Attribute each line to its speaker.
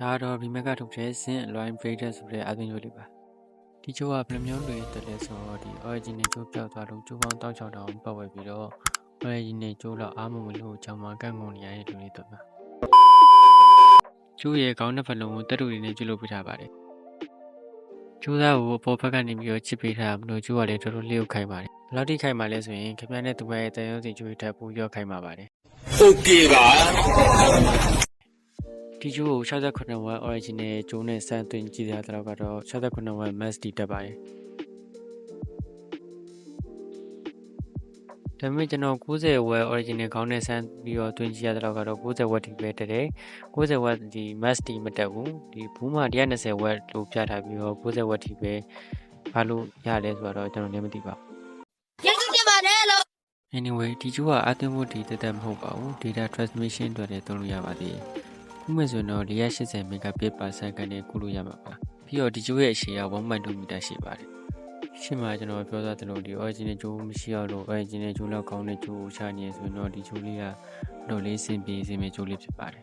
Speaker 1: ဒါကတော့ဒီမဲ့ကထုတ်တဲ့ Zen Line Fader ဆိုတဲ့အသွင်ကြိုးလေးပါဒီကြိုးကဘယ်လိုမျိုးတွေတက်လဲဆိုတော့ဒီ original ကြိုးပြောက်သွားလို့ကြိုးပေါင်း1600တောင်ပတ်ဝဲပြီးတော့ original ကြိုးလောက်အားမဝင်လို့ကြောင်မှာကန့်ကုန်နေရတဲ့လူတွေတော့ပါကျိုးရဲ့ခေါင်းနှစ်ဖက်လုံးကိုတက်တူတွေနဲ့ပြုလုပ်ပေးထားပါတယ်ကျိုးသားကိုအပေါ်ဘက်ကနေပြီးတော့ချစ်ပေးထားမလို့ကျိုးကလည်းတော်တော်လေးကိုခိုင်ပါတယ်ဘယ်လောက်ထိခိုင်ပါလဲဆိုရင်ခင်ဗျားနဲ့သူမရဲ့တန်ရုံးစီကျိုးထပ်ပိုရော့ခိုင်ပါပါတယ်
Speaker 2: Okay ပါ
Speaker 1: ဒီကျိုးကို68 watt original ကျိုးနဲ့စမ်းသွင်းကြည့်ရတဲ့တော့ကတော့68 watt max တီတက်ပါတယ်ဒါပေမဲ့ကျွန်တော်90 watt original ခေါင်းနဲ့စမ်းပြီးတော့တွင်းကြည့်ရတဲ့တော့ကတော့90 watt ထိပဲတက်တယ်90 watt ဒီ max တီမတက်ဘူးဒီဘူးမှာ120 watt လို့ပြထားပြီးတော့90 watt ထိပဲဘာလို့ရလဲဆိုတော့ကျွန်တော်လည်းမသိပါဘူး
Speaker 3: ကျေးဇူးတင်ပါတယ်လို့
Speaker 1: Anyway ဒီကျိုးကအသွင်ဖို့ဒီတက်မဟုတ်ပါဘူး data transmission အတွက်လည်းသုံးလို့ရပါသေးတယ်ခုမှဆိုတော့480 megabit per second နဲ့ကူးလို့ရမှာပါပြီးတော့ဒီကျိုးရဲ့အရှည်က 1.2 meter ရှိပါတယ်ရှင်းမှာကျွန်တော်ပြောသားသလိုဒီ original ကျိုးမရှိတော့လို့ original ကျိုးလောက်ကောင်းတဲ့ကျိုးကိုချနေဆိုရင်တော့ဒီကျိုးလေးကတော်လေးစင်ပြေစင်မဲ့ကျိုးလေးဖြစ်ပါတယ်